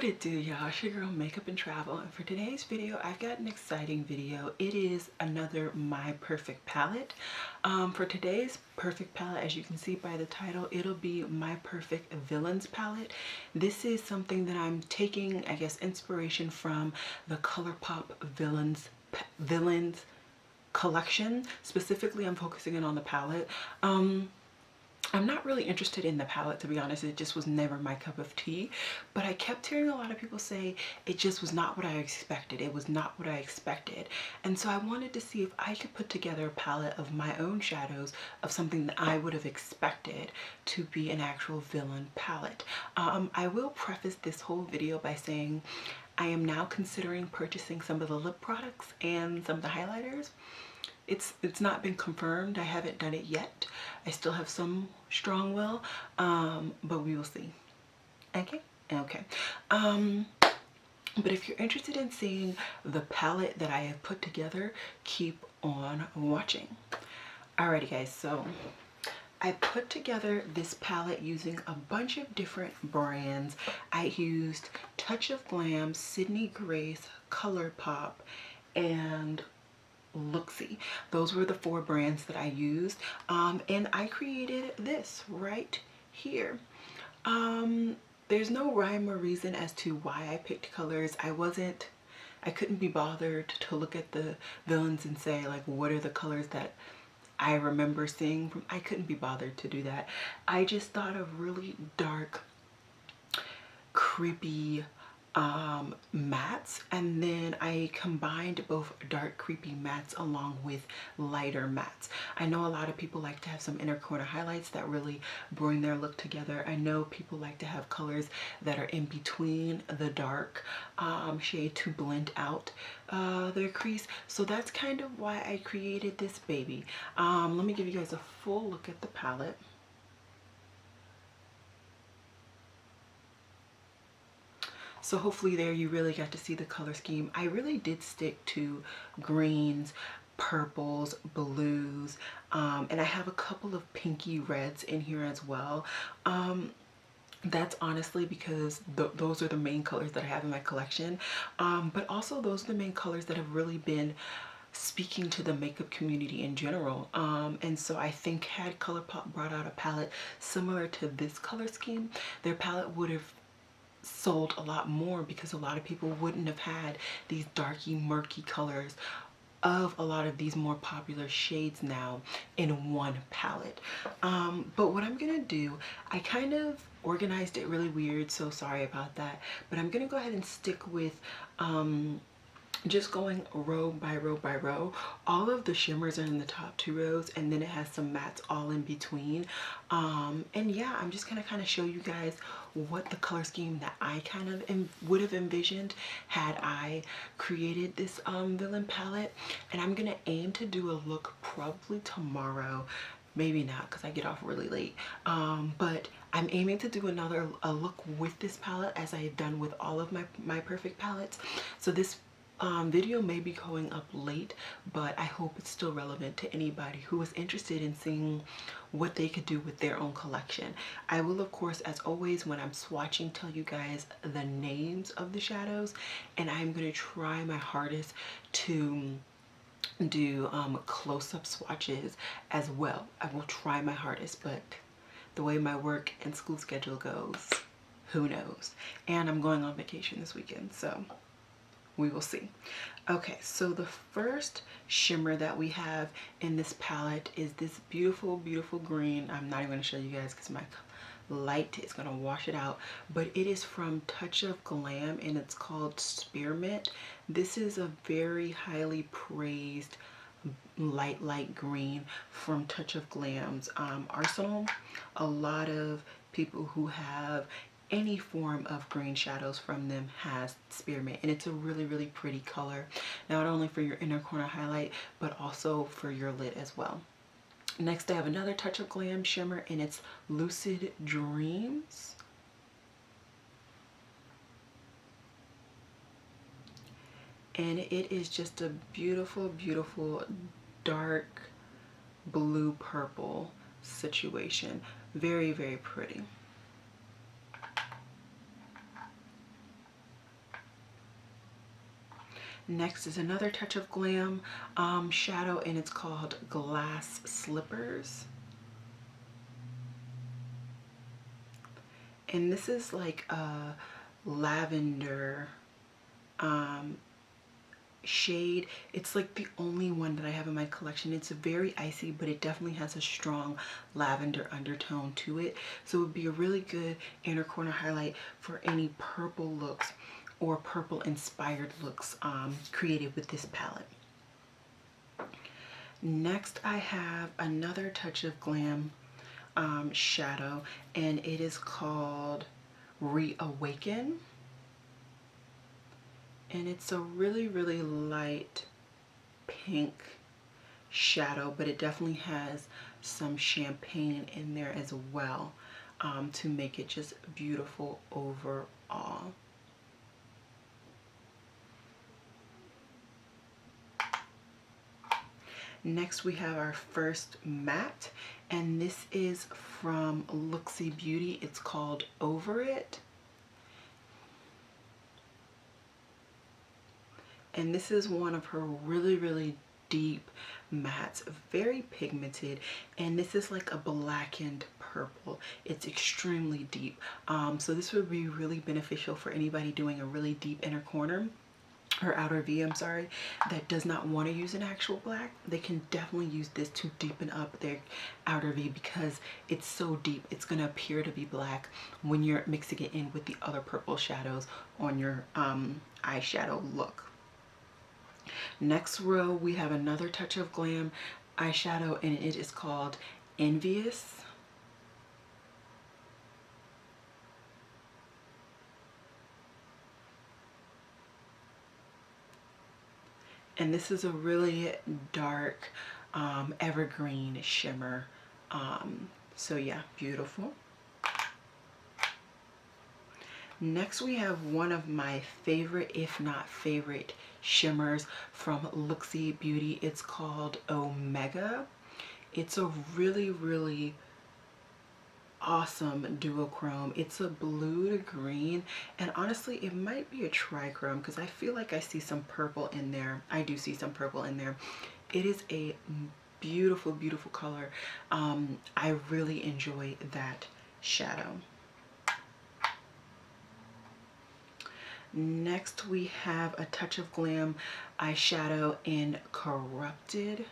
What it do, y'all? It's your girl Makeup and Travel, and for today's video I've got an exciting video. It is another My Perfect palette. For today's perfect palette, as you can see by the title, it'll be My Perfect Villains palette. This is something that I'm taking, I guess, inspiration from the ColourPop Villains collection. Specifically, I'm focusing in on the palette. I'm not really interested in the palette, to be honest. It just was never my cup of tea, but I kept hearing a lot of people say it just was not what I expected. It was not what I expected. And so I wanted to see if I could put together a palette of my own shadows of something that I would have expected to be an actual villain palette. I will preface this whole video by saying I am now considering purchasing some of the lip products and some of the highlighters. It's not been confirmed. I haven't done it yet. I still have some strong will, but we will see. Okay. But if you're interested in seeing the palette that I have put together, keep on watching. Alrighty guys, so I put together this palette using a bunch of different brands. I used Touch of Glam, Sydney Grace, ColourPop, and Elixir. Those were the 4 brands that I used, and I created this right here. There's no rhyme or reason as to why I picked colors. I couldn't be bothered to look at the villains and say, like, what are the colors that I remember seeing from. I couldn't be bothered to do that. I just thought of really dark, creepy mattes, and then I combined both dark creepy mattes along with lighter mattes. I know a lot of people like to have some inner corner highlights that really bring their look together. I know people like to have colors that are in between the dark shade to blend out their crease. So that's kind of why I created this baby. Let me give you guys a full look at the palette. So hopefully there you really got to see the color scheme. I really did stick to greens, purples, blues, and I have a couple of pinky reds in here as well. That's honestly because those are the main colors that I have in my collection, but also those are the main colors that have really been speaking to the makeup community in general. And so I think had ColourPop brought out a palette similar to this color scheme, their palette would have sold a lot more, because a lot of people wouldn't have had these darky, murky colors of a lot of these more popular shades now in one palette. But what I'm gonna do, I kind of organized it really weird, so sorry about that, but I'm gonna go ahead and stick with just going row by row by row. All of the shimmers are in the top 2 rows, and then it has some mattes all in between. And yeah, I'm just gonna kind of show you guys what the color scheme that I kind of would have envisioned had I created this villain palette. And I'm gonna aim to do a look probably tomorrow. Maybe not, because I get off really late, but I'm aiming to do a look with this palette, as I have done with all of my perfect palettes. So this video may be going up late, but I hope it's still relevant to anybody who is interested in seeing what they could do with their own collection. I will, of course, as always, when I'm swatching, tell you guys the names of the shadows, and I'm going to try my hardest to do close-up swatches as well. I will try my hardest, but the way my work and school schedule goes, who knows? And I'm going on vacation this weekend, so we will see. Okay, so the first shimmer that we have in this palette is this beautiful, beautiful green. I'm not even going to show you guys because my light is going to wash it out, but it is from Touch of Glam, and it's called Spearmint. This is a very highly praised light green from Touch of Glam's arsenal. A lot of people who have any form of green shadows from them has Spearmint, and it's a really, really pretty color, not only for your inner corner highlight but also for your lid as well. Next, I have another Touch of Glam shimmer, and it's Lucid Dreams. And it is just a beautiful, beautiful dark blue purple situation. Very, very pretty. Next is another Touch of Glam shadow, and it's called Glass Slippers. And this is like a lavender shade. It's like the only one that I have in my collection. It's very icy, but it definitely has a strong lavender undertone to it. So it would be a really good inner corner highlight for any purple looks or purple inspired looks created with this palette. Next, I have another Touch of Glam shadow, and it is called Reawaken. And it's a really, really light pink shadow, but it definitely has some champagne in there as well to make it just beautiful overall. Next, we have our first matte, and this is from Elixir Beauty. It's called Over It. And this is one of her really, really deep mattes, very pigmented, and this is like a blackened purple. It's extremely deep. So this would be really beneficial for anybody doing a really deep inner corner or outer V, I'm sorry, that does not want to use an actual black. They can definitely use this to deepen up their outer V because it's so deep. It's going to appear to be black when you're mixing it in with the other purple shadows on your eyeshadow look. Next row, we have another Touch of Glam eyeshadow, and it is called Envious. And this is a really dark evergreen shimmer. So yeah, beautiful. Next, we have one of my favorite, if not favorite, shimmers from Elixir Beauty. It's called Omega. It's a really, really awesome duochrome. It's a blue to green, and honestly it might be a trichrome because I feel like I see some purple in there. I do see some purple in there. It is a beautiful, beautiful color. I really enjoy that shadow. Next, we have a Touch of Glam eyeshadow in Corrupted.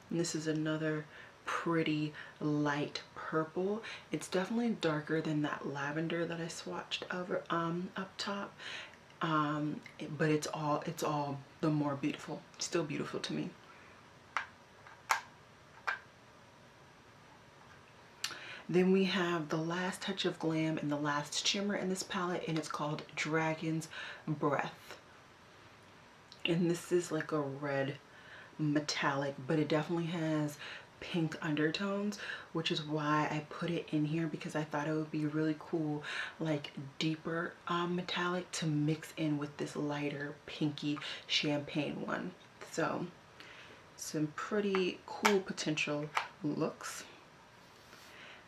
And this is another pretty light purple. It's definitely darker than that lavender that I swatched over up top, but it's all the more beautiful. Still beautiful to me. Then we have the last Touch of Glam and the last shimmer in this palette, and it's called Dragon's Breath. And this is like a red metallic, but it definitely has pink undertones, which is why I put it in here, because I thought it would be really cool, like deeper metallic to mix in with this lighter pinky champagne one. So some pretty cool potential looks.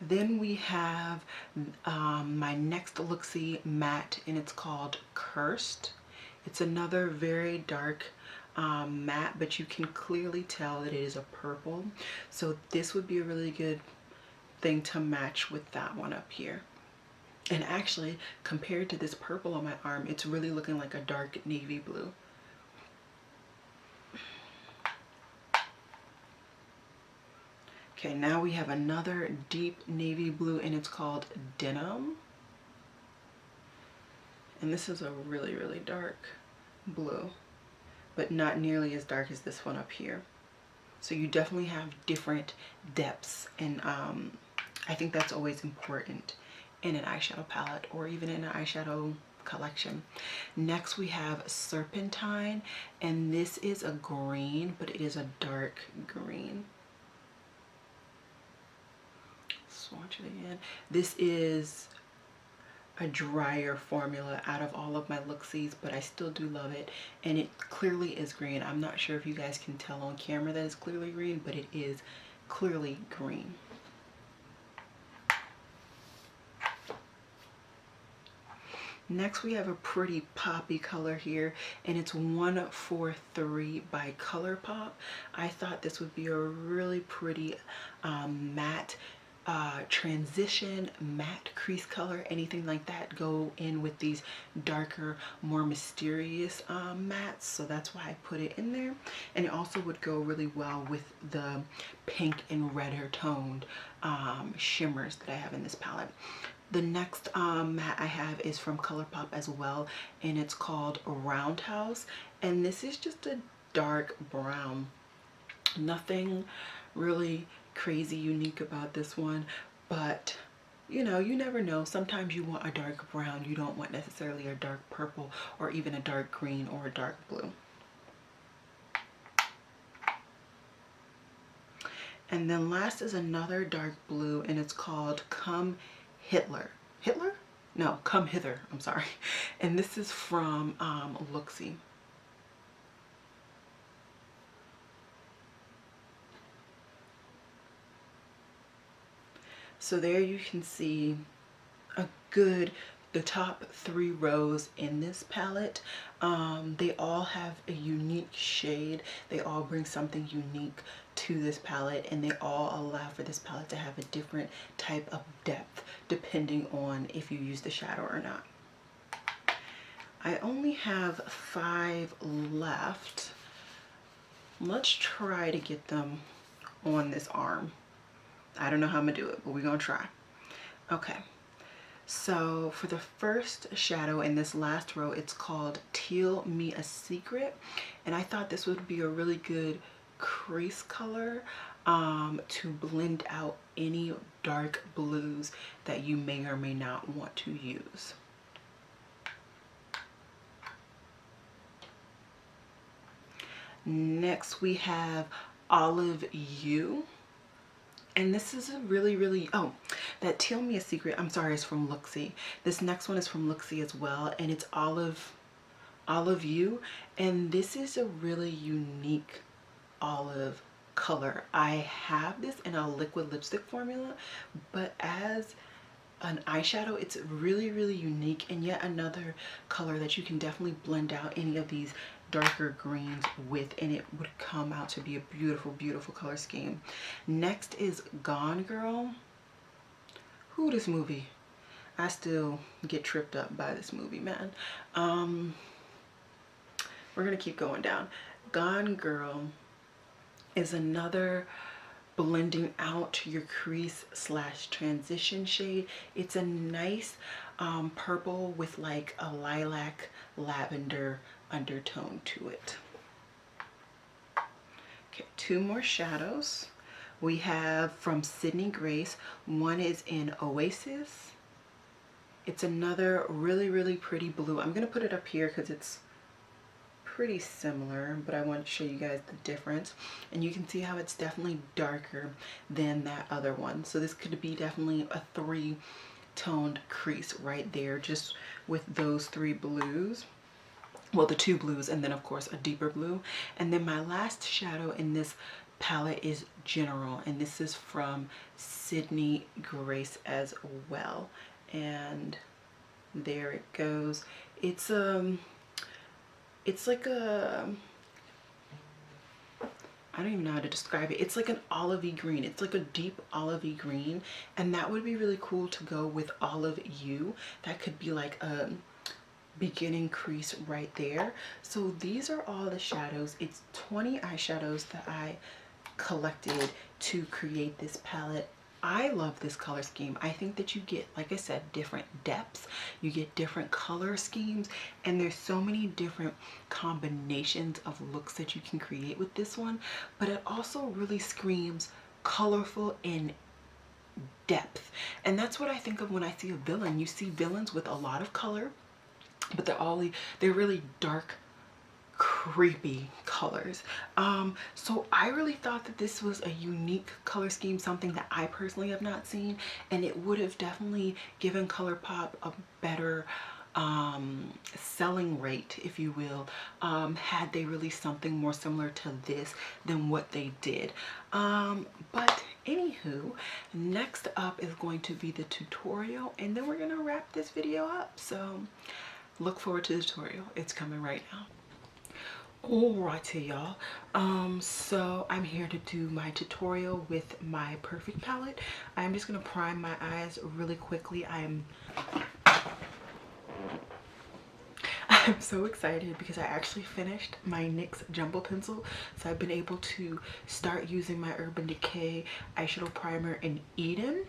Then we have my next Elixir matte, and it's called Cursed. It's another very dark matte, but you can clearly tell that it is a purple. So this would be a really good thing to match with that one up here. And actually, compared to this purple on my arm, it's really looking like a dark navy blue. Okay, now we have another deep navy blue, and it's called Denim. And this is a really, really dark blue, but not nearly as dark as this one up here. So you definitely have different depths, and I think that's always important in an eyeshadow palette or even in an eyeshadow collection. Next, we have Serpentine, and this is a green, but it is a dark green. Swatch it again. This is a drier formula out of all of my Elixirs, but I still do love it, and it clearly is green. I'm not sure if you guys can tell on camera that it's clearly green, but it is clearly green. Next we have a pretty poppy color here, and it's 143 by ColourPop. I thought this would be a really pretty matte transition matte crease color. Anything like that go in with these darker, more mysterious mattes, so that's why I put it in there. And it also would go really well with the pink and redder toned shimmers that I have in this palette. The next matte I have is from ColourPop as well, and it's called Roundhouse, and this is just a dark brown. Nothing really crazy unique about this one, but you know, you never know. Sometimes you want a dark brown, you don't want necessarily a dark purple or even a dark green or a dark blue. And then last is another dark blue, and it's called Come Hitler. Hitler? No, Come Hither, I'm sorry. And this is from Elixir. So there you can see the top 3 rows in this palette. They all have a unique shade. They all bring something unique to this palette, and they all allow for this palette to have a different type of depth depending on if you use the shadow or not. I only have 5 left. Let's try to get them on this arm. I don't know how I'm gonna do it, but we're gonna try. Okay, so for the first shadow in this last row, it's called Tell Me a Secret, and I thought this would be a really good crease color to blend out any dark blues that you may or may not want to use. Next we have Olive You. And this is a really, oh, that Tell Me a Secret, I'm sorry, is from Elixir. This next one is from Elixir as well, and it's Olive You. And this is a really unique olive color. I have this in a liquid lipstick formula, but as an eyeshadow, it's really unique, and yet another color that you can definitely blend out any of these darker greens with, and it would come out to be a beautiful color scheme. Next is Gone Girl. Who, this movie? I still get tripped up by this movie, man. We're gonna keep going down. Gone Girl is another blending out your crease slash transition shade. It's a nice purple with like a lilac lavender undertone to it. Okay, 2 more shadows. We have from Sydney Grace. One is in Oasis. It's another really pretty blue. I'm gonna put it up here because it's pretty similar, but I want to show you guys the difference, and you can see how it's definitely darker than that other one. So this could be definitely a 3-toned crease right there, just with those 3 blues. Well, the 2 blues, and then of course a deeper blue. And then my last shadow in this palette is General, and this is from Sydney Grace as well. And there it goes. It's like a, I don't even know how to describe it. It's like an olivey green. It's like a deep olivey green, and that would be really cool to go with Olive You. That could be like a beginning crease right there. So these are all the shadows. It's 20 eyeshadows that I collected to create this palette. I love this color scheme. I think that you get, like I said, different depths, you get different color schemes, and there's so many different combinations of looks that you can create with this one, but it also really screams colorful and depth. And that's what I think of when I see a villain. You see villains with a lot of color, but they're really dark, creepy colors. So I really thought that this was a unique color scheme, something that I personally have not seen, and it would have definitely given ColourPop a better selling rate, if you will, had they released something more similar to this than what they did. But Anywho, next up is going to be the tutorial, and then we're gonna wrap this video up. So look forward to the tutorial. It's coming right now. Alrighty, y'all. So I'm here to do my tutorial with my Perfect palette. I'm just gonna prime my eyes really quickly. I'm so excited because I actually finished my NYX Jumbo Pencil. So I've been able to start using my Urban Decay eyeshadow primer in Eden.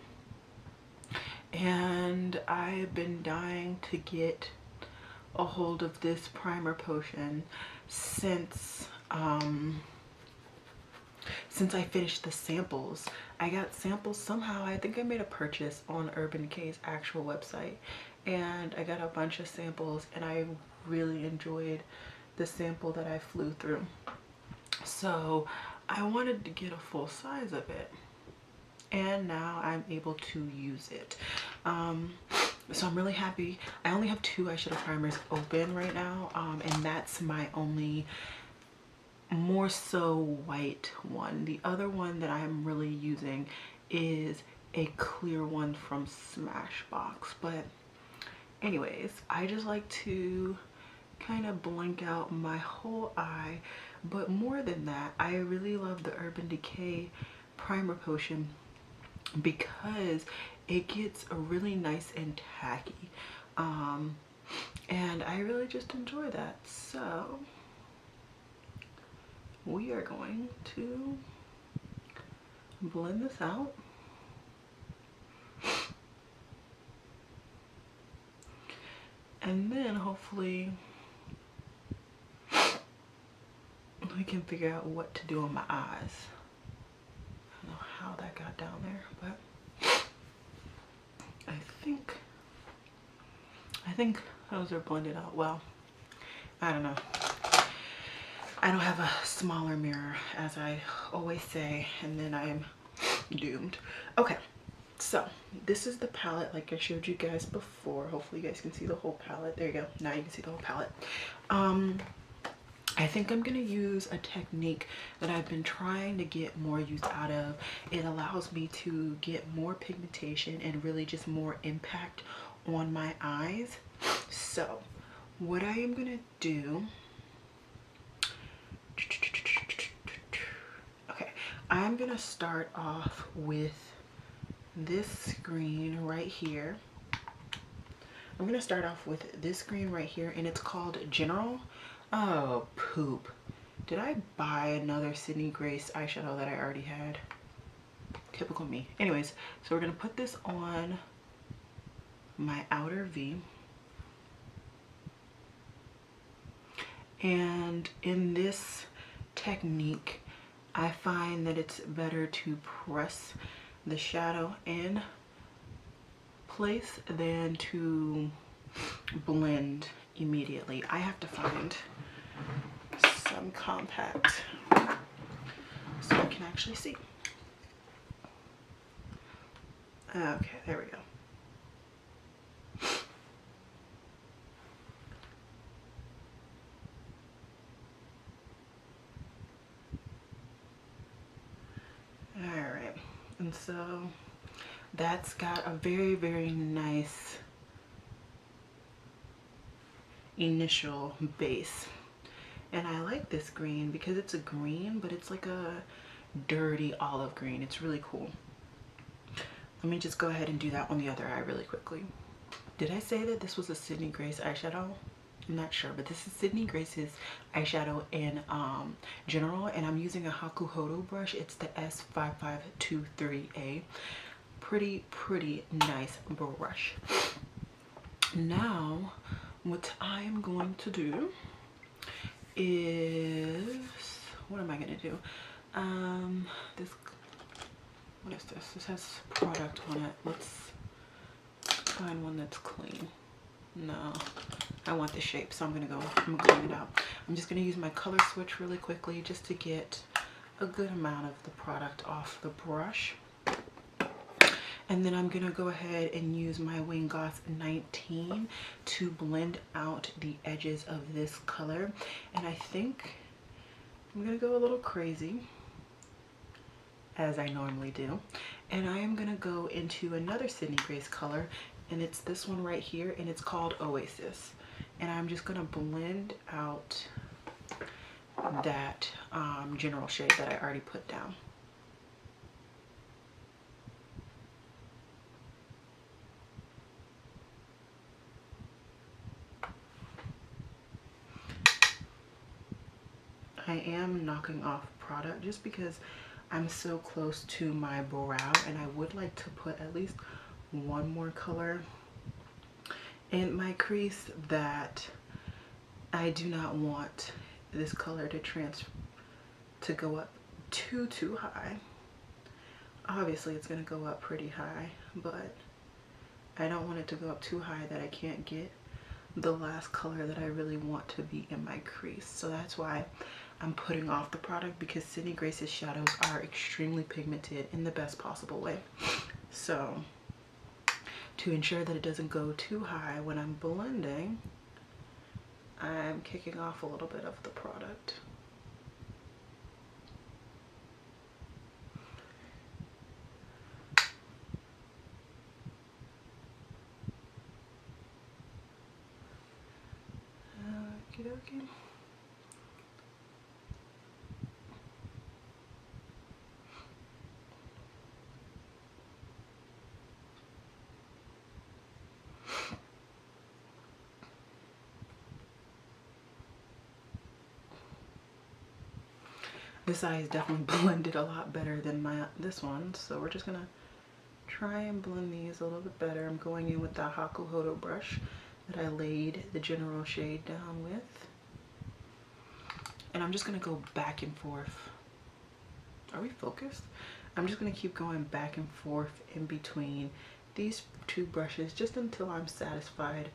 And I've been dying to get a hold of this primer potion since I finished the samples. I got samples somehow. I think I made a purchase on Urban Decay's actual website, and I got a bunch of samples, and I really enjoyed the sample that I flew through. So I wanted to get a full size of it, and now I'm able to use it. So I'm really happy. I only have 2 eyeshadow primers open right now, and that's my only more so white one. The other one that I'm really using is a clear one from Smashbox. But anyways, I just like to kind of blank out my whole eye. But more than that, I really love the Urban Decay primer potion because it gets really nice and tacky, and I really just enjoy that. So we are going to blend this out. And then hopefully we can figure out what to do on my eyes. I don't know how that got down there, but I think those are blended out well. I don't know. I don't have a smaller mirror, as I always say, and then I'm doomed. Okay, so this is the palette like I showed you guys before. Hopefully you guys can see the whole palette. There you go. Now you can see the whole palette. I think I'm gonna use a technique that I've been trying to get more use out of. It allows me to get more pigmentation and really just more impact on my eyes. So what I am gonna do, okay, I'm gonna start off with this green right here. I'm gonna start off with this green right here, and it's called General. Oh, poop. Did I buy another Sydney Grace eyeshadow that I already had? Typical me. Anyways, so we're gonna put this on my outer V. And in this technique, I find that it's better to press the shadow in place than to blend immediately. I have to find some compact so I can actually see. Okay, there we go. Alright, and so that's got a very, very nice initial base. And I like this green because it's a green, but it's like a dirty olive green. It's really cool. Let me just go ahead and do that on the other eye really quickly. Did I say that this was a Sydney Grace eyeshadow? I'm not sure, but this is Sydney Grace's eyeshadow in General, and I'm using a Hakuhodo brush. It's the S5523A. Pretty nice brush. Now what I'm going to do is, what am I gonna do? This, what is this? This has product on it. Let's find one that's clean. No, I want the shape, so I'm gonna clean it out. I'm just gonna use my color switch really quickly just to get a good amount of the product off the brush. And then I'm gonna go ahead and use my Wing Gloss 19 to blend out the edges of this color. And I think I'm gonna go a little crazy as I normally do. And I am gonna go into another Sydney Grace color, and it's this one right here, and it's called Oasis. And I'm just gonna blend out that general shade that I already put down. I am knocking off product just because I'm so close to my brow, and I would like to put at least one more color in my crease that I do not want this color to go up too high. Obviously it's going to go up pretty high, but I don't want it to go up too high that I can't get the last color that I really want to be in my crease. So that's why I'm putting off the product, because Sydney Grace's shadows are extremely pigmented in the best possible way. So to ensure that it doesn't go too high when I'm blending, I'm kicking off a little bit of the product. Okay. This eye is definitely blended a lot better than this one, so we're just gonna try and blend these a little bit better. I'm going in with the Hakuhodo brush that I laid the general shade down with. And I'm just gonna go back and forth. Are we focused? I'm just gonna keep going back and forth in between these two brushes just until I'm satisfied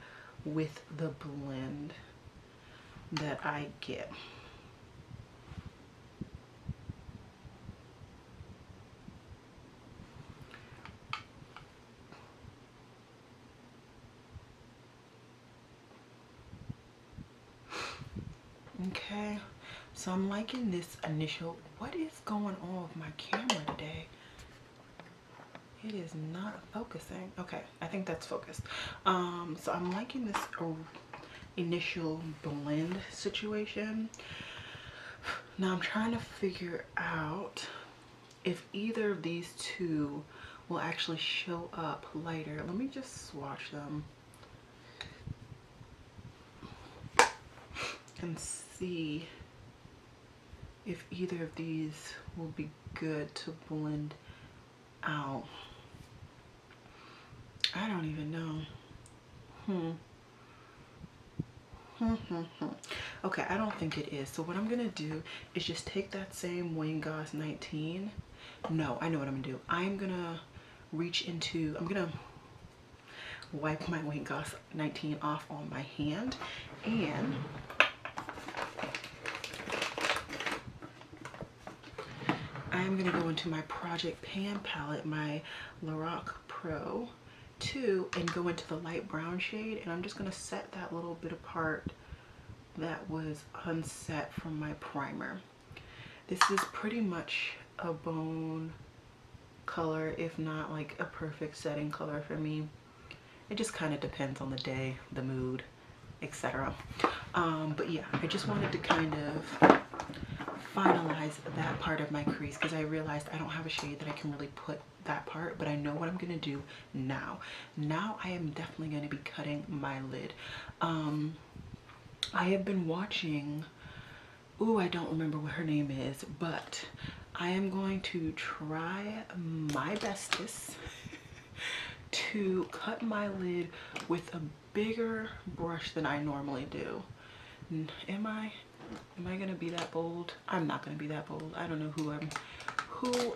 with the blend that I get. Okay, so I'm liking this initial. What is going on with my camera today? It is not focusing. Okay, I think that's focused. So I'm liking this initial blend situation. Now I'm trying to figure out if either of these two will actually show up lighter. Let me just swatch them and see if either of these will be good to blend out. I don't even know. Okay, I don't think it is. So what I'm gonna do is just take that same Wayne Goss 19. No, I know what I'm gonna do. I'm gonna wipe my Wayne Goss 19 off on my hand, and I'm gonna go into my Project Pan palette, my Lorac Pro 2, and go into the light brown shade, and I'm just gonna set that little bit apart that was unset from my primer. This is pretty much a bone color, if not like a perfect setting color for me. It just kind of depends on the day, the mood, etc. But yeah, I just wanted to kind of finalize that part of my crease, because I realized I don't have a shade that I can really put that part, but I know what I'm gonna do now. Now I am definitely going to be cutting my lid. I have been watching, I don't remember what her name is, but I am going to try my bestest to cut my lid with a bigger brush than I normally do. Am I gonna be that bold? I'm not gonna be that bold. I don't know who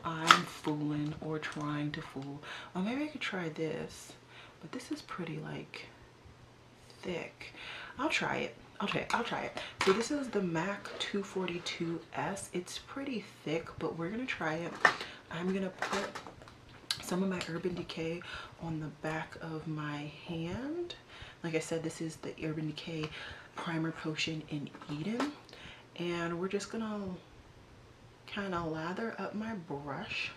I'm fooling or trying to fool. Or maybe I could try this, but this is pretty like thick. I'll try it. So this is the MAC 242S. It's pretty thick, but we're gonna try it. I'm gonna put some of my Urban Decay on the back of my hand. Like I said, this is the Urban Decay Primer Potion in Eden, and we're just gonna kind of lather up my brush,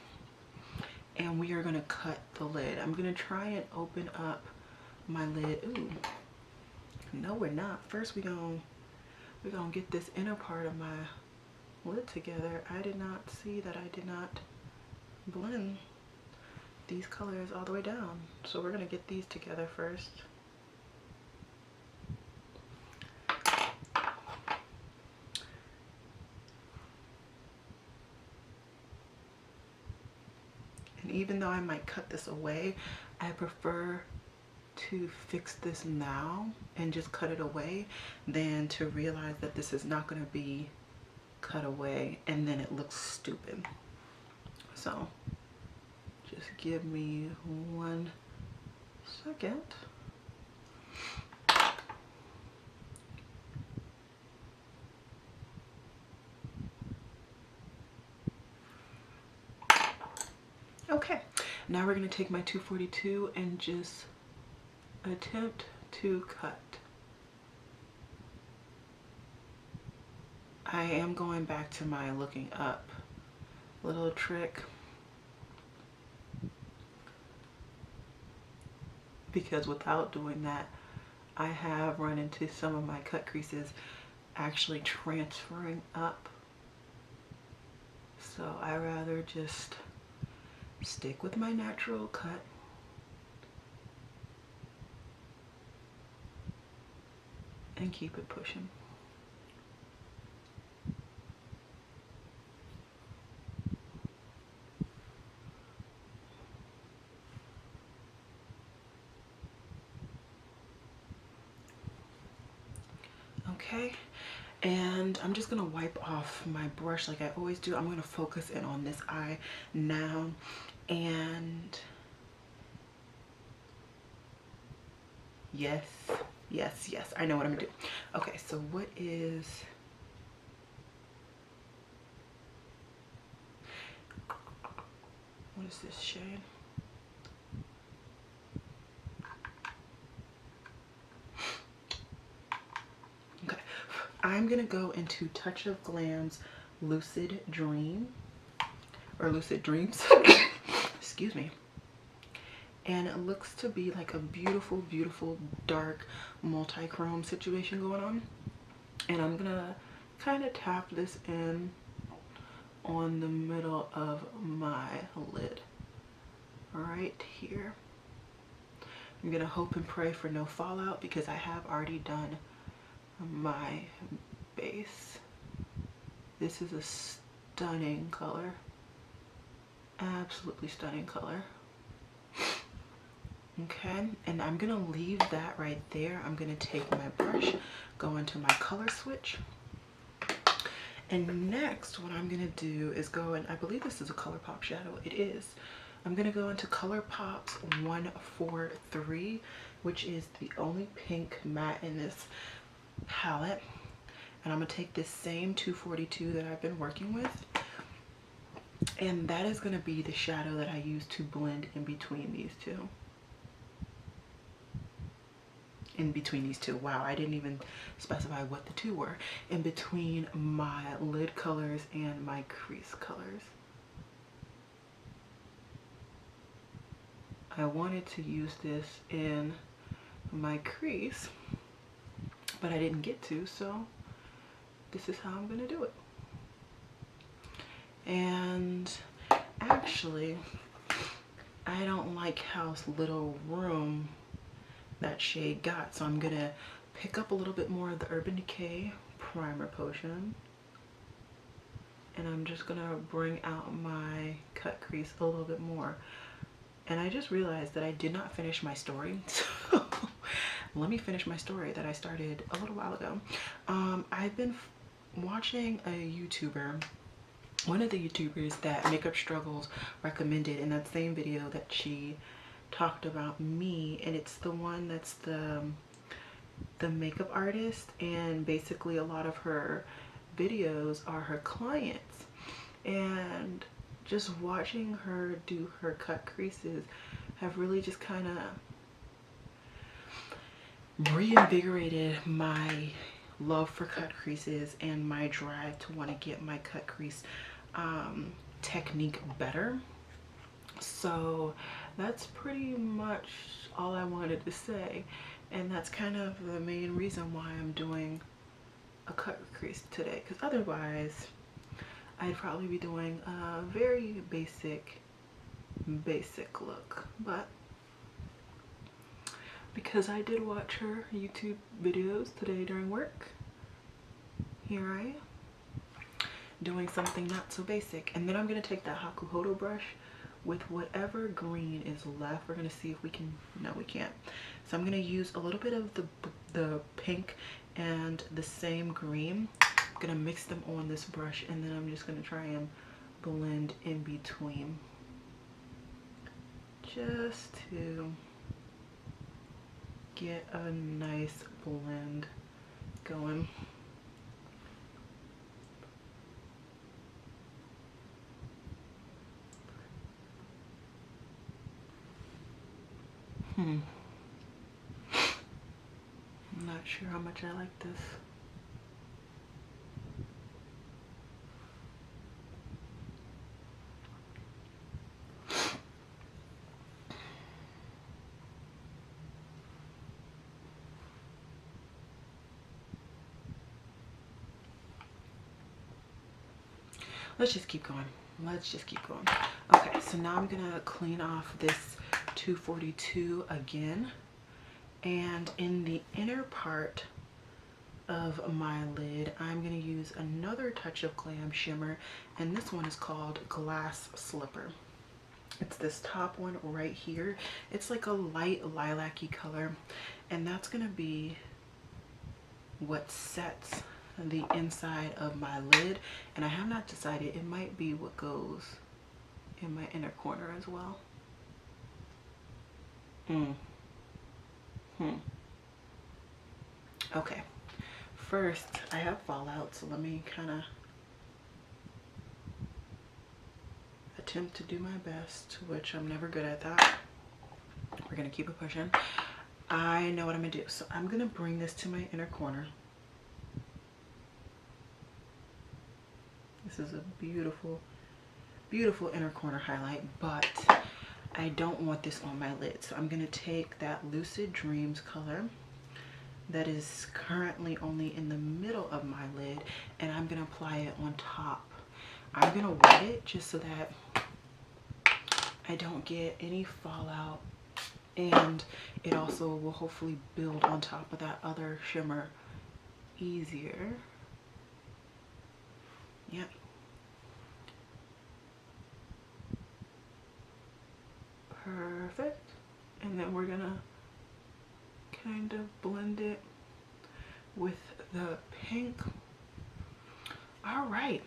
and we are going to cut the lid. I'm going to try and open up my lid. Ooh, no we're not. First we're gonna get this inner part of my lid together. I did not see that I did not blend these colors all the way down. So we're gonna get these together first. And even though I might cut this away, I prefer to fix this now and just cut it away than to realize that this is not going to be cut away and then it looks stupid. So just give me 1 second. Okay, now we're going to take my 242 and just attempt to cut. I am going back to my looking up little trick, because without doing that, I have run into some of my cut creases actually transferring up. So I rather just stick with my natural cut. And keep it pushing. Okay, and I'm just gonna wipe off my brush like I always do. I'm gonna focus in on this eye now, and yes, I know what I'm gonna do. Okay, so what is this shade? Okay, I'm gonna go into Touch of Glam's Lucid Dream, or Lucid Dreams, excuse me. And it looks to be like a beautiful, beautiful dark multi-chrome situation going on. And I'm gonna kind of tap this in on the middle of my lid, right here. I'm gonna hope and pray for no fallout because I have already done my base. This is a stunning color, absolutely stunning color. Okay, and I'm gonna leave that right there. I'm gonna take my brush, go into my color switch, and next what I'm gonna do is go in, I believe this is a ColourPop shadow. It is. I'm gonna go into ColourPop's 143, which is the only pink matte in this palette, and I'm gonna take this same 242 that I've been working with, and that is gonna be the shadow that I use to blend in between these two. Wow, I didn't even specify what the two were. In between my lid colors and my crease colors. I wanted to use this in my crease, but I didn't get to, so this is how I'm gonna do it. And actually, I don't like how little room that shade got, so I'm gonna pick up a little bit more of the Urban Decay primer potion, and I'm just gonna bring out my cut crease a little bit more. And I just realized that I did not finish my story, so let me finish my story that I started a little while ago. I've been watching a YouTuber, one of the YouTubers that Makeup Struggles recommended in that same video that she talked about me, and it's the one that's the makeup artist, and basically a lot of her videos are her clients, and just watching her do her cut creases have really just kind of reinvigorated my love for cut creases and my drive to want to get my cut crease technique better. So that's pretty much all I wanted to say, and that's kind of the main reason why I'm doing a cut crease today, because otherwise I'd probably be doing a very basic look. But because I did watch her YouTube videos today during work, here I am doing something not so basic. And then I'm going to take that Hakuhodo brush with whatever green is left. We're going to see if we can, no we can't. So I'm going to use a little bit of the pink and the same green. I'm going to mix them on this brush, and then I'm just going to try and blend in between, just to get a nice blend going. I'm not sure how much I like this. Let's just keep going. Let's just keep going. Okay, so now I'm gonna clean off this 242 again, and in the inner part of my lid I'm gonna use another touch of Glam Shimmer, and this one is called Glass Slipper. It's this top one right here. It's like a light lilac-y color, and that's gonna be what sets the inside of my lid. And I have not decided, it might be what goes in my inner corner as well. Okay, first I have fallout, so let me kind of attempt to do my best, which I'm never good at that. We're gonna keep it pushing. I know what I'm gonna do. So I'm gonna bring this to my inner corner. This is a beautiful, beautiful inner corner highlight, but I don't want this on my lid. So I'm gonna take that Lucid Dreams color that is currently only in the middle of my lid, and I'm gonna apply it on top. I'm gonna wet it just so that I don't get any fallout, and it also will hopefully build on top of that other shimmer easier. Yep. Perfect. And then we're gonna kind of blend it with the pink. All right.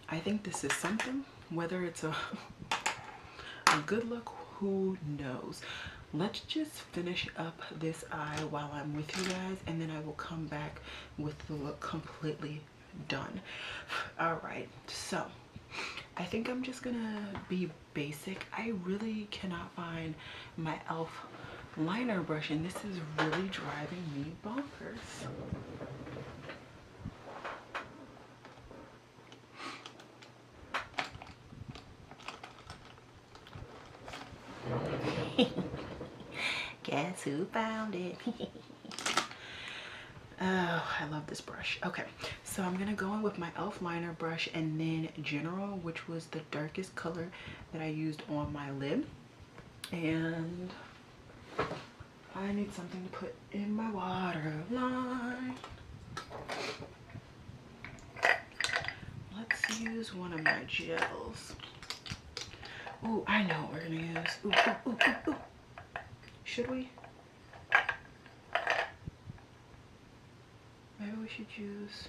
I think this is something. Whether it's a good look, who knows? Let's just finish up this eye while I'm with you guys, and then I will come back with the look completely done. All right, so I think I'm just gonna be basic. I really cannot find my e.l.f. liner brush, and this is really driving me bonkers. Guess who found it? Oh, I love this brush. Okay, so I'm gonna go in with my e.l.f. liner brush, and then General, which was the darkest color that I used on my lid. And I need something to put in my waterline. Let's use one of my gels. Ooh, I know what we're gonna use. Ooh, ooh, ooh, ooh, ooh. Should we? Maybe we should use...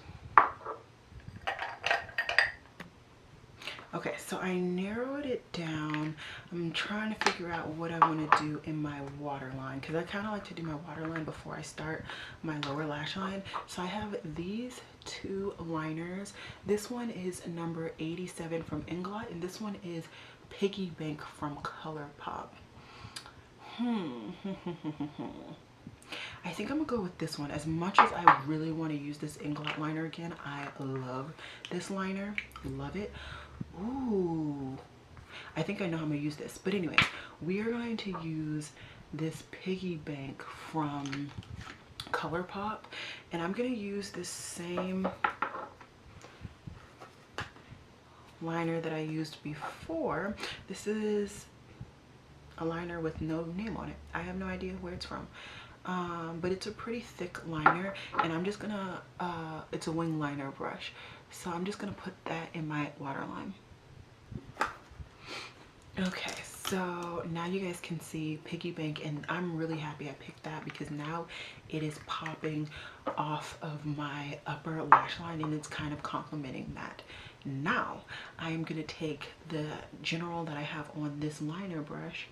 Okay, so I narrowed it down. I'm trying to figure out what I want to do in my waterline, because I kind of like to do my waterline before I start my lower lash line. So I have these two liners. This one is number 87 from Inglot, and this one is Piggy Bank from ColourPop. I think I'm gonna go with this one. As much as I really want to use this Inglot liner again, I love this liner. Love it. Ooh. I think I know how I'm gonna use this. But anyway, we are going to use this piggy bank from ColourPop, and I'm gonna use this same liner that I used before. This is a liner with no name on it. I have no idea where it's from, but it's a pretty thick liner, and I'm just gonna it's a wing liner brush, so I'm just gonna put that in my waterline. Okay, so now you guys can see piggy bank, and I'm really happy I picked that because now it is popping off of my upper lash line and it's kind of complementing that. Now I am going to take the general that I have on this liner brush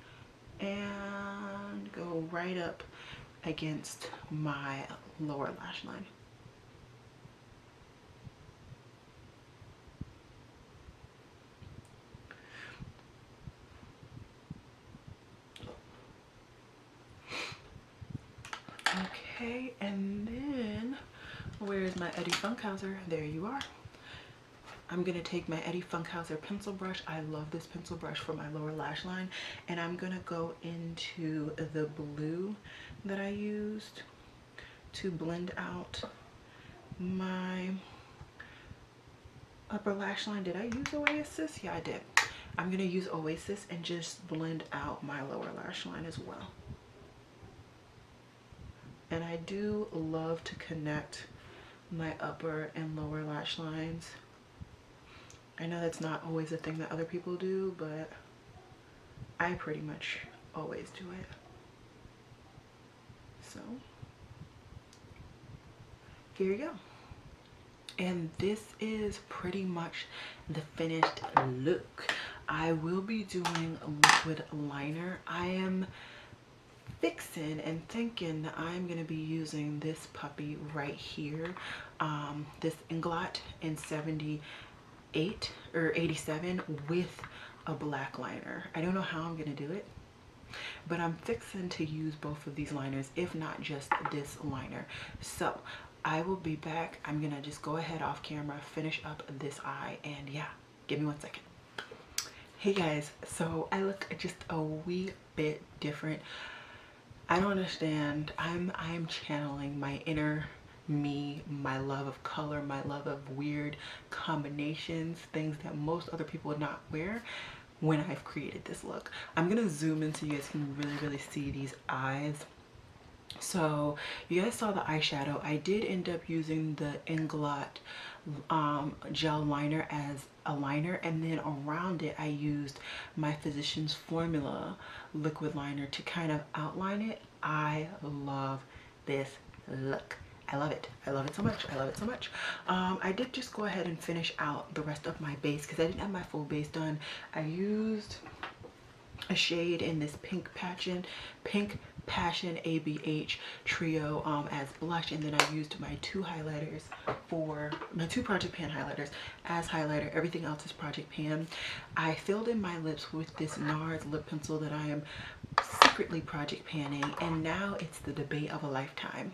and go right up against my lower lash line. Okay, and then where's my Eddie Funkhauser? There you are. I'm gonna take my Eddie Funkhauser pencil brush. I love this pencil brush for my lower lash line, and I'm gonna go into the blue that I used to blend out my upper lash line. Did I use Oasis? Yeah, I did. I'm gonna use Oasis and just blend out my lower lash line as well. And I do love to connect my upper and lower lash lines. I know that's not always a thing that other people do, but I pretty much always do it. So here you go. And this is pretty much the finished look. I will be doing a liquid liner. I am fixing and thinking that I'm going to be using this puppy right here, this Inglot in 78 or 87 with a black liner. I don't know how I'm going to do it, but I'm fixing to use both of these liners, if not just this liner. So I will be back. I'm going to just go ahead off camera, finish up this eye, and yeah, give me 1 second. Hey guys, so I look just a wee bit different. I don't understand. I'm channeling my inner me, my love of color, my love of weird combinations, things that most other people would not wear when I've created this look. I'm gonna zoom in so you guys can really see these eyes. So you guys saw the eyeshadow. I did end up using the Inglot gel liner as a liner, and then around it I used my Physicians Formula liquid liner to kind of outline it. I love this look. I love it. I love it so much. I love it so much. I did just go ahead and finish out the rest of my base because I didn't have my full base done. I used a shade in this Pink Passion ABH trio as blush, and then I used my two highlighters for my two Project Pan highlighters as highlighter. Everything else is Project Pan. I filled in my lips with this NARS lip pencil that I am secretly Project Panning, and now it's the debate of a lifetime.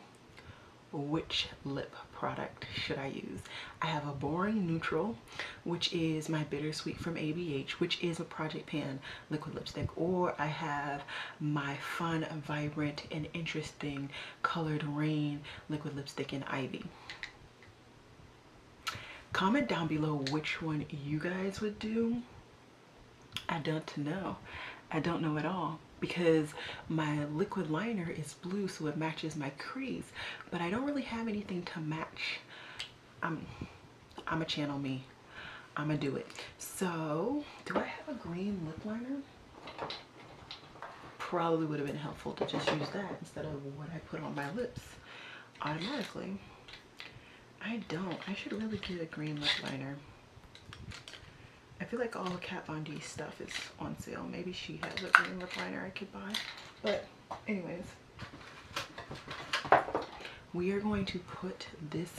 Which lip product should I use? I have a boring neutral, which is my Bittersweet from ABH, which is a Project Pan liquid lipstick, or I have my fun, vibrant, and interesting Colored Rain liquid lipstick in Ivy. Comment down below which one you guys would do. I don't know. I don't know at all, because my liquid liner is blue, so it matches my crease, but I don't really have anything to match. I'ma channel me. I'ma do it. So do I have a green lip liner? Probably would have been helpful to just use that instead of what I put on my lips automatically. I don't. I should really get a green lip liner. I feel like all Kat Von D stuff is on sale. Maybe she has a green lip liner I could buy. But anyways, we are going to put this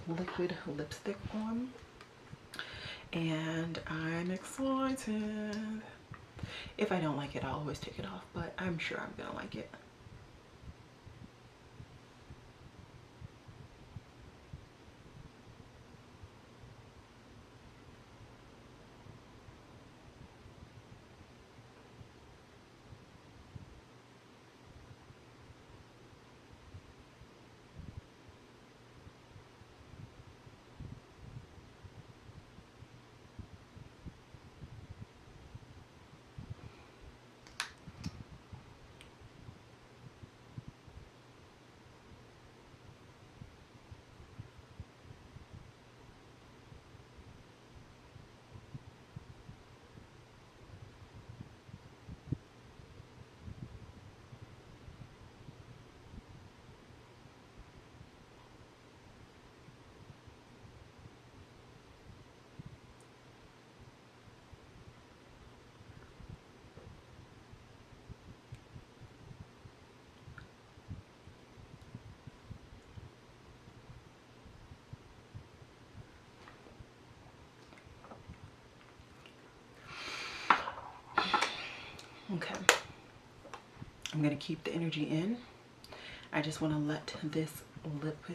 liquid lipstick on, and I'm excited. If I don't like it, I'll always take it off, but I'm sure I'm gonna like it. Okay, I'm gonna keep the energy in. I just want to let this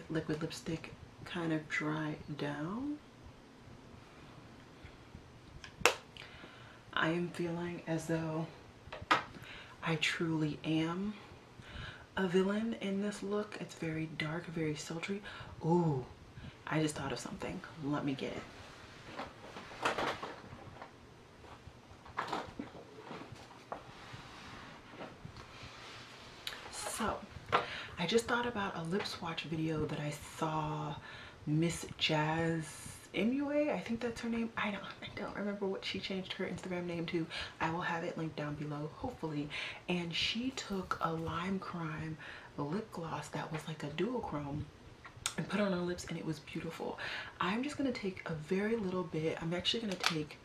liquid lipstick kind of dry down. I am feeling as though I truly am a villain in this look. It's very dark, very sultry. Ooh, I just thought of something. Let me get it. So, I just thought about a lip swatch video that I saw Miss Jazz MUA, I think that's her name. I don't remember what she changed her Instagram name to. I will have it linked down below, hopefully. And she took a Lime Crime lip gloss that was like a duochrome and put on her lips, and it was beautiful. I'm just gonna take a very little bit. I'm actually gonna take,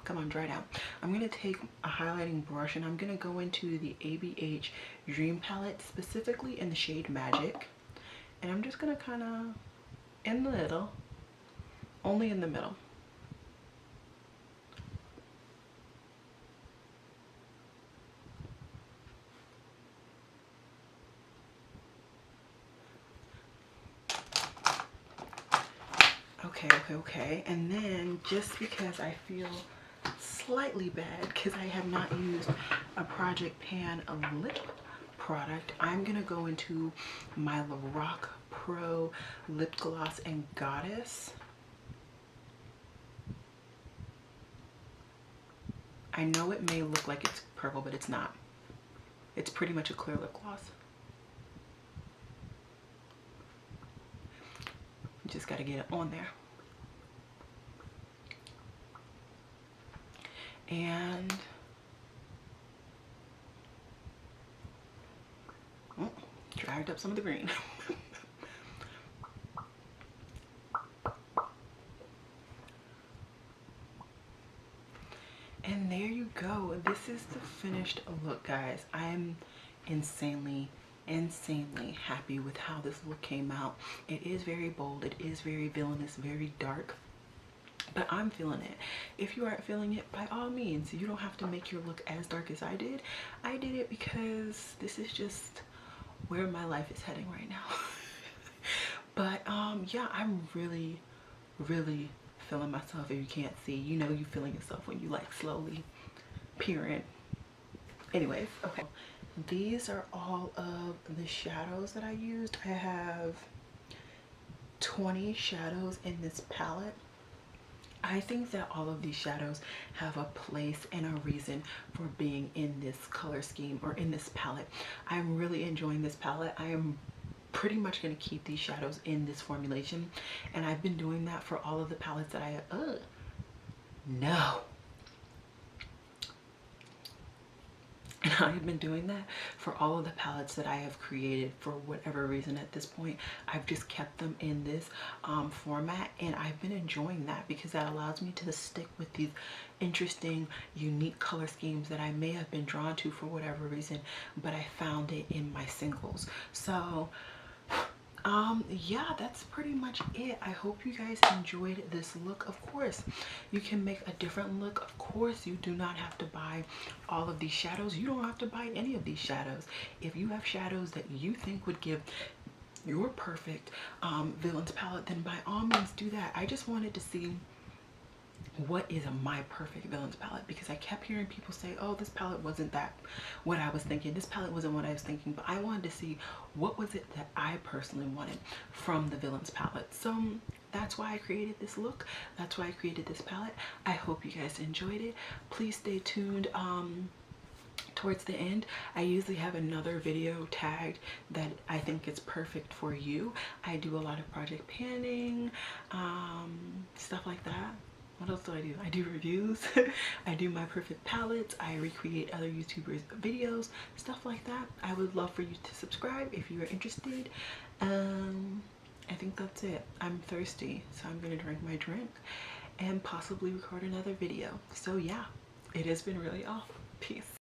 come on, dry down. I'm gonna take a highlighting brush and I'm gonna go into the ABH Dream Palette, specifically in the shade Magic. And I'm just gonna kind of, in the middle, only in the middle. Okay. And then, just because I feel slightly bad because I have not used a Project Pan lip product, I'm gonna go into my Lorac Pro lip gloss and Goddess. I know it may look like it's purple, but it's not. It's pretty much a clear lip gloss. You just gotta get it on there. And dragged up some of the green. And there you go. This is the finished look, guys. I'm insanely happy with how this look came out. It is very bold, it is very villainous, very dark, but I'm feeling it. If you aren't feeling it, by all means, you don't have to make your look as dark as I did. I did it because this is just where my life is heading right now. But yeah, I'm really feeling myself. If you can't see, you know you feeling yourself when you like slowly peering. Anyways, okay, these are all of the shadows that I used. I have 20 shadows in this palette. I think that all of these shadows have a place and a reason for being in this color scheme or in this palette. I'm really enjoying this palette. I am pretty much going to keep these shadows in this formulation, and I've been doing that for all of the palettes that I and I've been doing that for all of the palettes that I have created. For whatever reason, at this point, I've just kept them in this format, and I've been enjoying that because that allows me to stick with these interesting, unique color schemes that I may have been drawn to for whatever reason, but I found it in my singles. So yeah, that's pretty much it. I hope you guys enjoyed this look. Of course, you can make a different look. Of course, you do not have to buy all of these shadows. You don't have to buy any of these shadows. If you have shadows that you think would give your perfect villains palette, then by all means do that. I just wanted to see what is my perfect villains palette, because I kept hearing people say, oh, this palette wasn't that what I was thinking, this palette wasn't what I was thinking, but I wanted to see what was it that I personally wanted from the villains palette. So that's why I created this look, that's why I created this palette. I hope you guys enjoyed it. Please stay tuned. Towards the end, I usually have another video tagged that I think is perfect for you. I do a lot of project panning, stuff like that. What else do? I do reviews. I do my perfect palettes. I recreate other YouTubers' videos, stuff like that. I would love for you to subscribe if you are interested. I think that's it. I'm thirsty, so I'm gonna drink my drink and possibly record another video. So yeah, it has been really off. Peace.